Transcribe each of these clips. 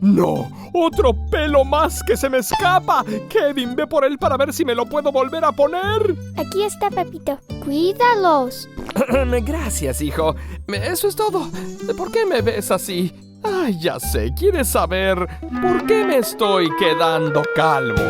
¡No! ¡Otro pelo más que se me escapa! Kevin, ve por él para ver si me lo puedo volver a poner. Aquí está, papito. Cuídalos. Gracias, hijo. Eso es todo. ¿Por qué me ves así? Ay, ya sé. ¿Quieres saber por qué me estoy quedando calvo?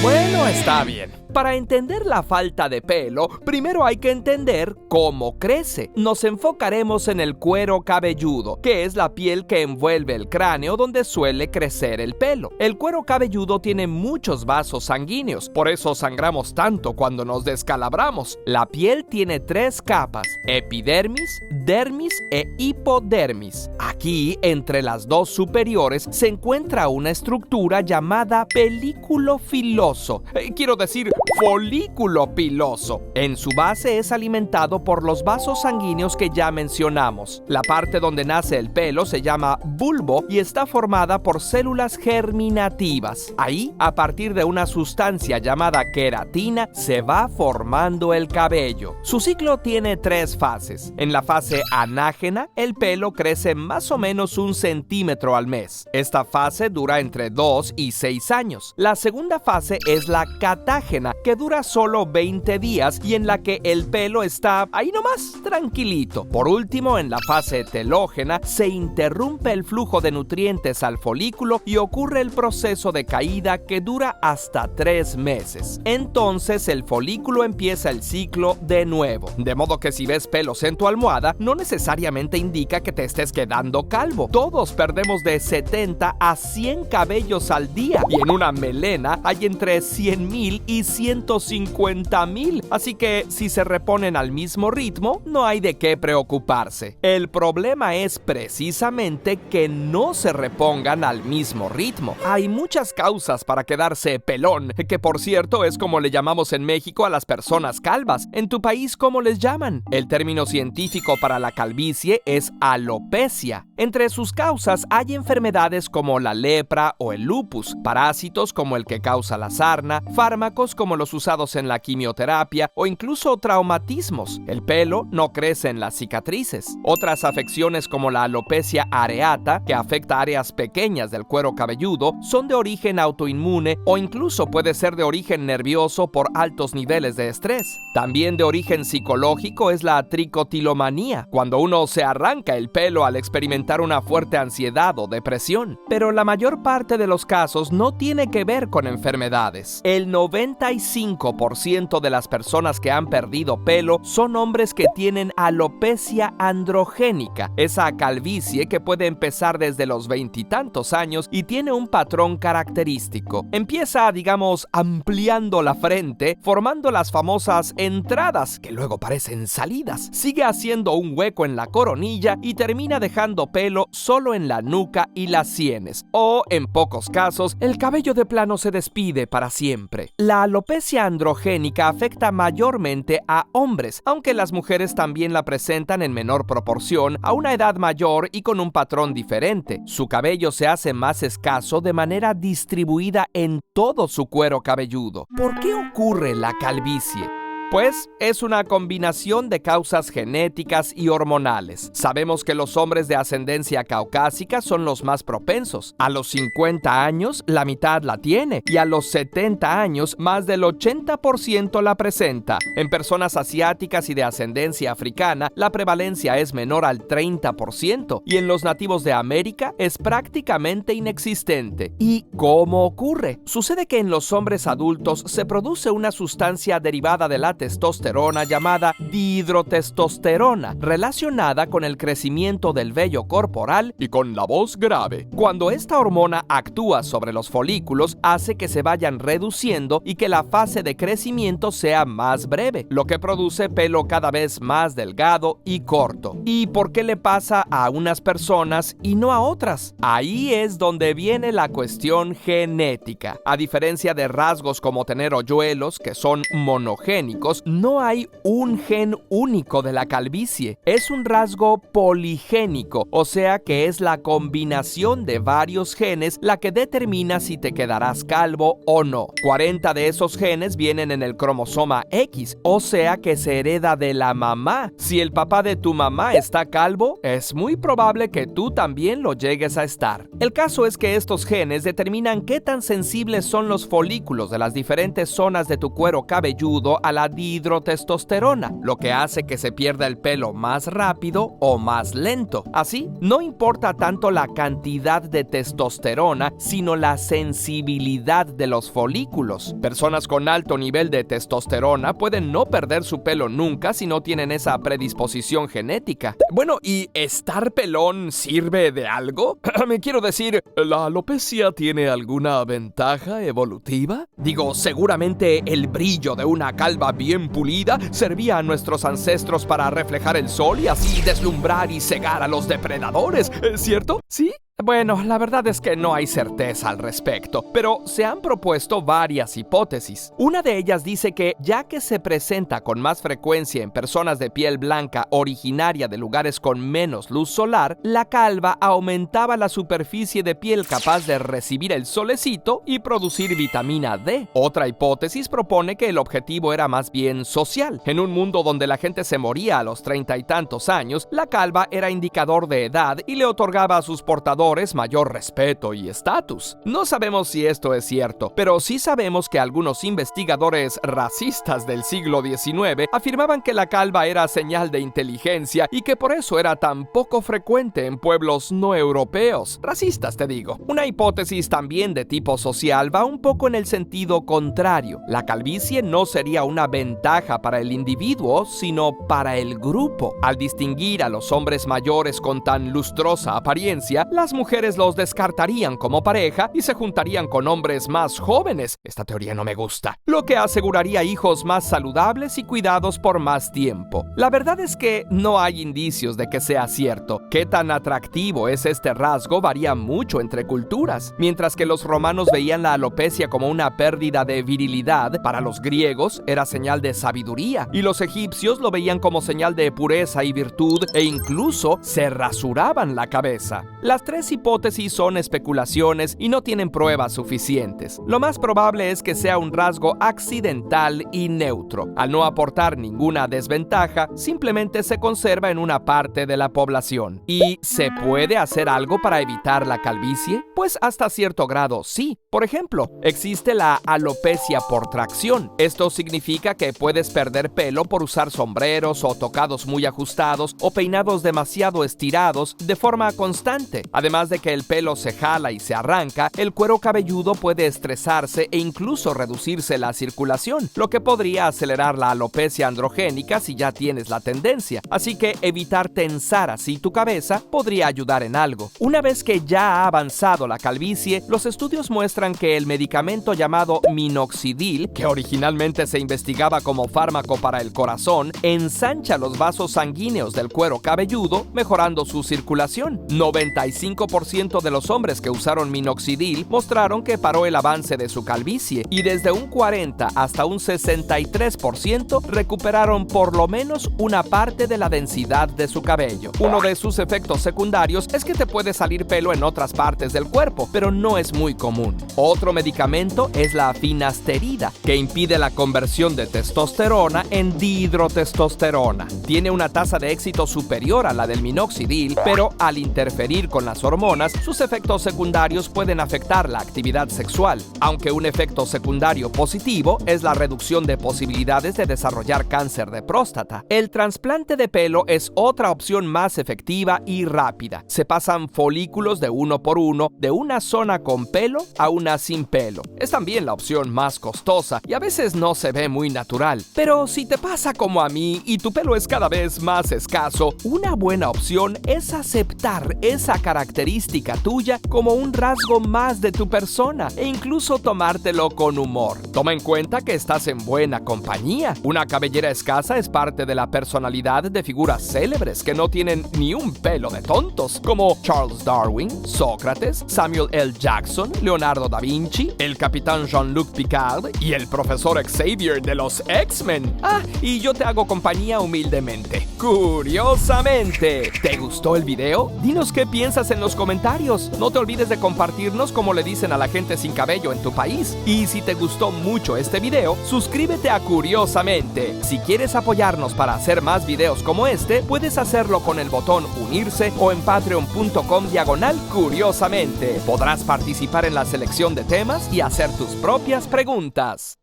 Bueno, está bien. Para entender la falta de pelo, primero hay que entender cómo crece. Nos enfocaremos en el cuero cabelludo, que es la piel que envuelve el cráneo donde suele crecer el pelo. El cuero cabelludo tiene muchos vasos sanguíneos, por eso sangramos tanto cuando nos descalabramos. La piel tiene 3 capas: epidermis, dermis e hipodermis. Aquí, entre las 2 superiores, se encuentra una estructura llamada películo filoso. Quiero decir, folículo piloso. En su base es alimentado por los vasos sanguíneos que ya mencionamos. La parte donde nace el pelo se llama bulbo y está formada por células germinativas. Ahí, a partir de una sustancia llamada queratina, se va formando el cabello. Su ciclo tiene 3 fases. En la fase anágena, el pelo crece más o menos 1 centímetro al mes. Esta fase dura entre 2 y 6 años. La segunda fase es la catágena, que dura solo 20 días y en la que el pelo está ahí nomás, tranquilito. Por último, en la fase telógena, se interrumpe el flujo de nutrientes al folículo y ocurre el proceso de caída que dura hasta 3 meses. Entonces, el folículo empieza el ciclo de nuevo. De modo que si ves pelos en tu almohada, no necesariamente indica que te estés quedando calvo. Todos perdemos de 70 a 100 cabellos al día y en una melena hay entre 100,000 y 150,000. Así que si se reponen al mismo ritmo, no hay de qué preocuparse. El problema es precisamente que no se repongan al mismo ritmo. Hay muchas causas para quedarse pelón, que por cierto es como le llamamos en México a las personas calvas. ¿En tu país cómo les llaman? El término científico para la calvicie es alopecia. Entre sus causas hay enfermedades como la lepra o el lupus, parásitos como el que causa la sarna, fármacos como los usados en la quimioterapia o incluso traumatismos. El pelo no crece en las cicatrices. Otras afecciones como la alopecia areata, que afecta áreas pequeñas del cuero cabelludo, son de origen autoinmune o incluso puede ser de origen nervioso por altos niveles de estrés. También de origen psicológico es la tricotilomanía, cuando uno se arranca el pelo al experimentar una fuerte ansiedad o depresión. Pero la mayor parte de los casos no tiene que ver con enfermedades. El 95% de las personas que han perdido pelo son hombres que tienen alopecia androgénica, esa calvicie que puede empezar desde los 20 y tantos años y tiene un patrón característico. Empieza, digamos, ampliando la frente, formando las famosas entradas que luego parecen salidas. Sigue haciendo un hueco en la coronilla y termina dejando pelo solo en la nuca y las sienes. O, en pocos casos, el cabello de plano se despide para siempre. La alopecia androgénica afecta mayormente a hombres, aunque las mujeres también la presentan en menor proporción, a una edad mayor y con un patrón diferente. Su cabello se hace más escaso de manera distribuida en todo su cuero cabelludo. ¿Por qué ocurre la calvicie? Pues es una combinación de causas genéticas y hormonales. Sabemos que los hombres de ascendencia caucásica son los más propensos. A los 50 años, la mitad la tiene, y a los 70 años, más del 80% la presenta. En personas asiáticas y de ascendencia africana, la prevalencia es menor al 30%, y en los nativos de América es prácticamente inexistente. ¿Y cómo ocurre? Sucede que en los hombres adultos se produce una sustancia derivada de la testosterona llamada dihidrotestosterona, relacionada con el crecimiento del vello corporal y con la voz grave. Cuando esta hormona actúa sobre los folículos, hace que se vayan reduciendo y que la fase de crecimiento sea más breve, lo que produce pelo cada vez más delgado y corto. ¿Y por qué le pasa a unas personas y no a otras? Ahí es donde viene la cuestión genética. A diferencia de rasgos como tener hoyuelos, que son monogénicos, amigos, no hay un gen único de la calvicie. Es un rasgo poligénico, o sea que es la combinación de varios genes la que determina si te quedarás calvo o no. 40 de esos genes vienen en el cromosoma X, o sea que se hereda de la mamá. Si el papá de tu mamá está calvo, es muy probable que tú también lo llegues a estar. El caso es que estos genes determinan qué tan sensibles son los folículos de las diferentes zonas de tu cuero cabelludo a la dihidrotestosterona, lo que hace que se pierda el pelo más rápido o más lento. Así, no importa tanto la cantidad de testosterona, sino la sensibilidad de los folículos. Personas con alto nivel de testosterona pueden no perder su pelo nunca si no tienen esa predisposición genética. Bueno, ¿y estar pelón sirve de algo? Me quiero decir, ¿la alopecia tiene alguna ventaja evolutiva? Digo, seguramente el brillo de una calva bien pulida servía a nuestros ancestros para reflejar el sol y así deslumbrar y cegar a los depredadores, ¿cierto? ¿Sí? Bueno, la verdad es que no hay certeza al respecto, pero se han propuesto varias hipótesis. Una de ellas dice que, ya que se presenta con más frecuencia en personas de piel blanca originaria de lugares con menos luz solar, la calva aumentaba la superficie de piel capaz de recibir el solecito y producir vitamina D. Otra hipótesis propone que el objetivo era más bien social. En un mundo donde la gente se moría a los 30 y tantos años, la calva era indicador de edad y le otorgaba a sus portadores mayor respeto y estatus. No sabemos si esto es cierto, pero sí sabemos que algunos investigadores racistas del siglo XIX afirmaban que la calva era señal de inteligencia y que por eso era tan poco frecuente en pueblos no europeos. Racistas, te digo. Una hipótesis también de tipo social va un poco en el sentido contrario. La calvicie no sería una ventaja para el individuo, sino para el grupo. Al distinguir a los hombres mayores con tan lustrosa apariencia, las mujeres los descartarían como pareja y se juntarían con hombres más jóvenes. Esta teoría no me gusta. Lo que aseguraría hijos más saludables y cuidados por más tiempo. La verdad es que no hay indicios de que sea cierto. Qué tan atractivo es este rasgo varía mucho entre culturas. Mientras que los romanos veían la alopecia como una pérdida de virilidad, para los griegos era señal de sabiduría y los egipcios lo veían como señal de pureza y virtud e incluso se rasuraban la cabeza. Las tres hipótesis son especulaciones y no tienen pruebas suficientes. Lo más probable es que sea un rasgo accidental y neutro. Al no aportar ninguna desventaja, simplemente se conserva en una parte de la población. ¿Y se puede hacer algo para evitar la calvicie? Pues hasta cierto grado sí. Por ejemplo, existe la alopecia por tracción. Esto significa que puedes perder pelo por usar sombreros o tocados muy ajustados o peinados demasiado estirados de forma constante. Además de que el pelo se jala y se arranca, el cuero cabelludo puede estresarse e incluso reducirse la circulación, lo que podría acelerar la alopecia androgénica si ya tienes la tendencia. Así que evitar tensar así tu cabeza podría ayudar en algo. Una vez que ya ha avanzado la calvicie, los estudios muestran que el medicamento llamado minoxidil, que originalmente se investigaba como fármaco para el corazón, ensancha los vasos sanguíneos del cuero cabelludo, mejorando su circulación. 95% de los hombres que usaron minoxidil mostraron que paró el avance de su calvicie y desde un 40 hasta un 63% recuperaron por lo menos una parte de la densidad de su cabello. Uno de sus efectos secundarios es que te puede salir pelo en otras partes del cuerpo, pero no es muy común. Otro medicamento es la finasterida, que impide la conversión de testosterona en dihidrotestosterona. Tiene una tasa de éxito superior a la del minoxidil, pero al interferir con las hormonas, sus efectos secundarios pueden afectar la actividad sexual, aunque un efecto secundario positivo es la reducción de posibilidades de desarrollar cáncer de próstata. El trasplante de pelo es otra opción más efectiva y rápida. Se pasan folículos de uno por uno de una zona con pelo a una sin pelo. Es también la opción más costosa y a veces no se ve muy natural. Pero si te pasa como a mí y tu pelo es cada vez más escaso, una buena opción es aceptar esa característica característica tuya como un rasgo más de tu persona e incluso tomártelo con humor. Toma en cuenta que estás en buena compañía. Una cabellera escasa es parte de la personalidad de figuras célebres que no tienen ni un pelo de tontos, como Charles Darwin, Sócrates, Samuel L. Jackson, Leonardo da Vinci, el capitán Jean-Luc Picard y el profesor Xavier de los X-Men. Y yo te hago compañía humildemente. Curiosamente. ¿Te gustó el video? Dinos qué piensas en los comentarios. No te olvides de compartirnos como le dicen a la gente sin cabello en tu país. Y si te gustó mucho este video, suscríbete a Curiosamente. Si quieres apoyarnos para hacer más videos como este, puedes hacerlo con el botón unirse o en patreon.com/curiosamente. Podrás participar en la selección de temas y hacer tus propias preguntas.